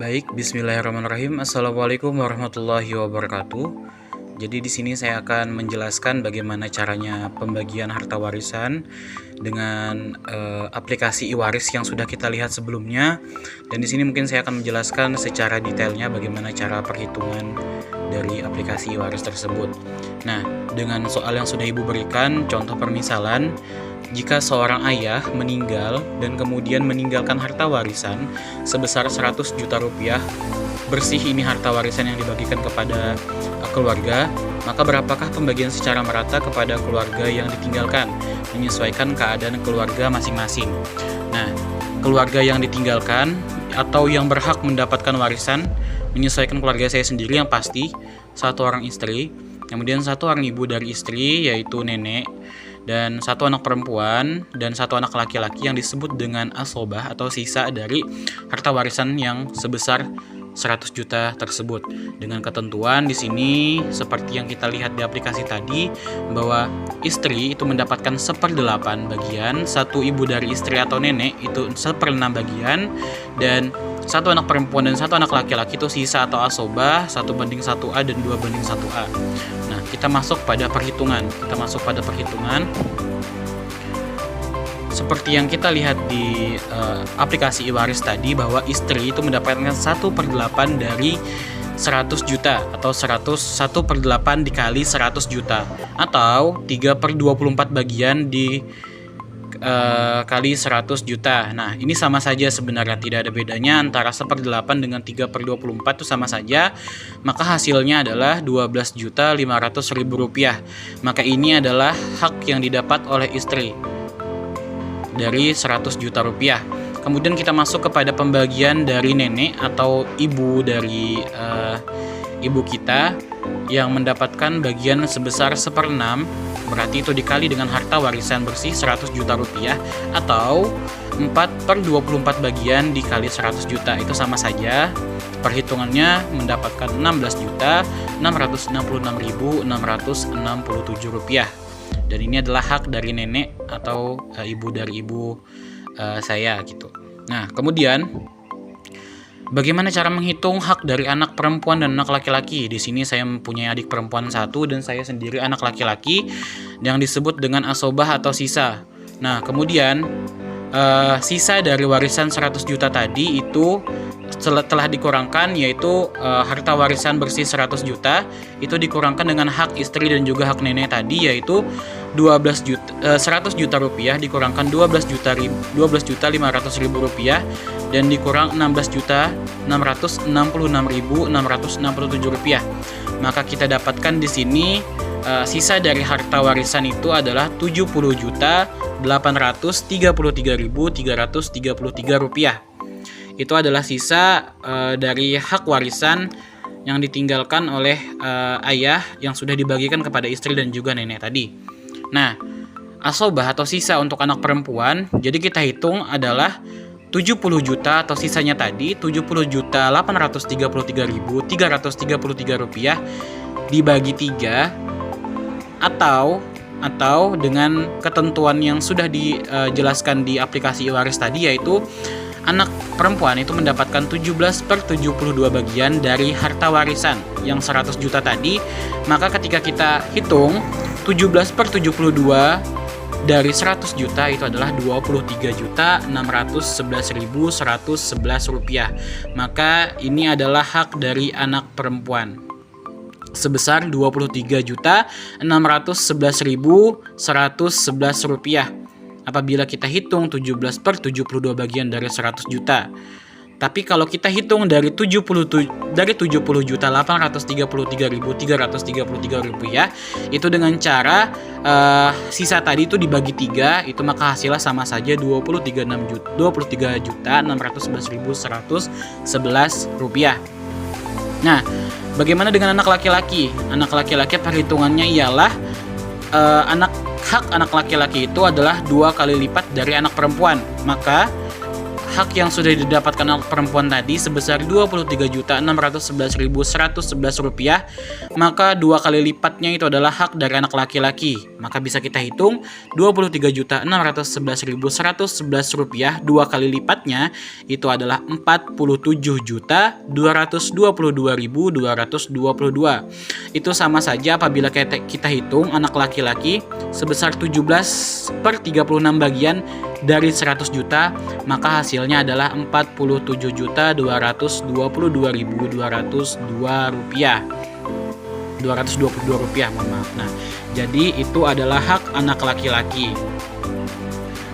Baik, bismillahirrahmanirrahim. Assalamualaikum warahmatullahi wabarakatuh. Jadi di sini saya akan menjelaskan bagaimana caranya pembagian harta warisan dengan aplikasi e-waris yang sudah kita lihat sebelumnya. Dan di sini mungkin saya akan menjelaskan secara detailnya bagaimana cara perhitungan dari aplikasi e-waris tersebut. Nah, dengan soal yang sudah Ibu berikan, contoh permisalan, jika seorang ayah meninggal dan kemudian meninggalkan harta warisan sebesar 100 juta rupiah bersih, ini harta warisan yang dibagikan kepada keluarga, maka berapakah pembagian secara merata kepada keluarga yang ditinggalkan, menyesuaikan keadaan keluarga masing-masing. Nah, keluarga yang ditinggalkan atau yang berhak mendapatkan warisan menyesuaikan keluarga saya sendiri yang pasti, satu orang istri, kemudian satu orang ibu dari istri yaitu nenek, dan satu anak perempuan dan satu anak laki-laki yang disebut dengan asobah atau sisa dari harta warisan yang sebesar 100 juta tersebut. Dengan ketentuan di sini seperti yang kita lihat di aplikasi tadi, bahwa istri itu mendapatkan 1/8 bagian, satu ibu dari istri atau nenek itu 1/6 bagian, dan satu anak perempuan dan satu anak laki-laki itu sisa atau asobah 1/1A dan 2/1A. Nah, kita masuk pada perhitungan. Seperti yang kita lihat di aplikasi e-waris tadi, bahwa istri itu mendapatkan 1/8 dari 100 juta atau 1/8 dikali 100 juta atau 3/24 bagian di kali 100 juta. Nah, ini sama saja sebenarnya, tidak ada bedanya antara 1/8 dengan 3/24 itu sama saja. Maka hasilnya adalah 12.500.000 rupiah. Maka ini adalah hak yang didapat oleh istri dari 100 juta rupiah. Kemudian kita masuk kepada pembagian dari nenek atau ibu dari ibu kita yang mendapatkan bagian sebesar 1/6, berarti itu dikali dengan harta warisan bersih 100 juta rupiah atau 4/24 bagian dikali 100 juta, itu sama saja. Perhitungannya mendapatkan 16.666.667 rupiah. Dan ini adalah hak dari nenek atau ibu dari ibu saya gitu. Nah, kemudian bagaimana cara menghitung hak dari anak perempuan dan anak laki-laki? Di sini saya mempunyai adik perempuan 1 dan saya sendiri anak laki-laki yang disebut dengan asobah atau sisa. Nah, kemudian sisa dari warisan 100 juta tadi itu telah dikurangkan, yaitu harta warisan bersih 100 juta itu dikurangkan dengan hak istri dan juga hak nenek tadi, yaitu 100 juta rupiah dikurangkan 12.500.000 rupiah dan dikurang 16.666.667 rupiah. Maka kita dapatkan di sini sisa dari harta warisan itu adalah 70.833.333 rupiah. Itu adalah sisa dari hak warisan yang ditinggalkan oleh ayah yang sudah dibagikan kepada istri dan juga nenek tadi. Nah, asobah atau sisa untuk anak perempuan, jadi kita hitung adalah 70 juta atau sisanya tadi 70.833.333 rupiah dibagi 3 atau dengan ketentuan yang sudah dijelaskan di aplikasi e-waris tadi, yaitu anak perempuan itu mendapatkan 17/72 bagian dari harta warisan yang 100 juta tadi. Maka ketika kita hitung 17/72 dari 100 juta itu adalah 23.611.111 rupiah. Maka ini adalah hak dari anak perempuan sebesar 23.611.111 rupiah apabila kita hitung 17/72 bagian dari 100 juta. Tapi kalau kita hitung dari 70.833.333 rupiah itu dengan cara sisa tadi itu dibagi 3, itu maka hasilnya sama saja 23.611.111 rupiah. Nah, bagaimana dengan anak laki-laki? Anak laki-laki perhitungannya ialah hak anak laki-laki itu adalah 2 kali lipat dari anak perempuan. Maka hak yang sudah didapatkan anak perempuan tadi sebesar Rp23.611.111, maka 2 kali lipatnya itu adalah hak dari anak laki-laki. Maka bisa kita hitung Rp23.611.111, 2 kali lipatnya itu adalah Rp47.222.222. Itu sama saja apabila kita hitung anak laki-laki sebesar 17/36 bagian dari 100 juta, maka hasilnya adalah Rp47.222.222, mohon maaf. Nah, jadi itu adalah hak anak laki-laki.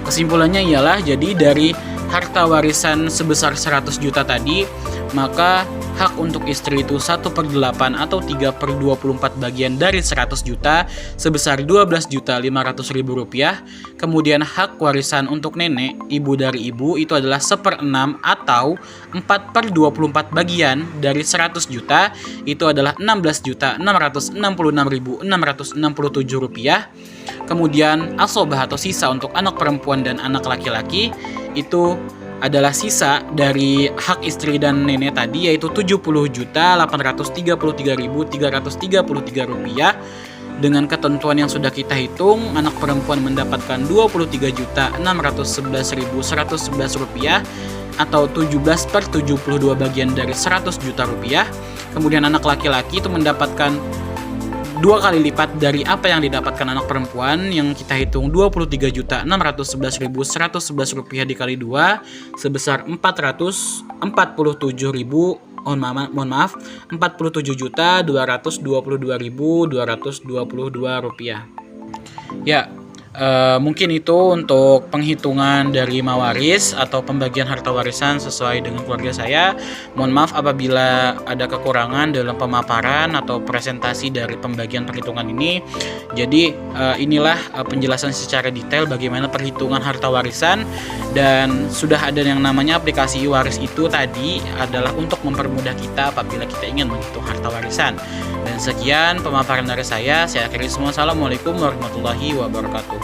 Kesimpulannya ialah, jadi dari harta warisan sebesar 100 juta tadi, maka hak untuk istri itu 1/8 atau 3/24 bagian dari 100 juta sebesar Rp12.500.000. Kemudian hak warisan untuk nenek, ibu dari ibu, itu adalah 1/6 atau 4/24 bagian dari 100 juta, itu adalah Rp16.666.667. Kemudian asobah atau sisa untuk anak perempuan dan anak laki-laki itu adalah sisa dari hak istri dan nenek tadi, yaitu Rp70.833.333. Dengan ketentuan yang sudah kita hitung, anak perempuan mendapatkan Rp23.611.111 atau 17/72 bagian dari 100 juta rupiah. Kemudian anak laki-laki itu mendapatkan 2 kali lipat dari apa yang didapatkan anak perempuan, yang kita hitung Rp23.611.111 dikali 2 sebesar Rp47.222.222. Ya, mungkin itu untuk penghitungan dari mawaris atau pembagian harta warisan sesuai dengan keluarga saya. Mohon maaf apabila ada kekurangan dalam pemaparan atau presentasi dari pembagian perhitungan ini. Jadi inilah penjelasan secara detail bagaimana perhitungan harta warisan, dan sudah ada yang namanya aplikasi e-waris. Itu tadi adalah untuk mempermudah kita apabila kita ingin menghitung harta warisan. Dan sekian pemaparan dari saya akhiri semua. Assalamualaikum warahmatullahi wabarakatuh.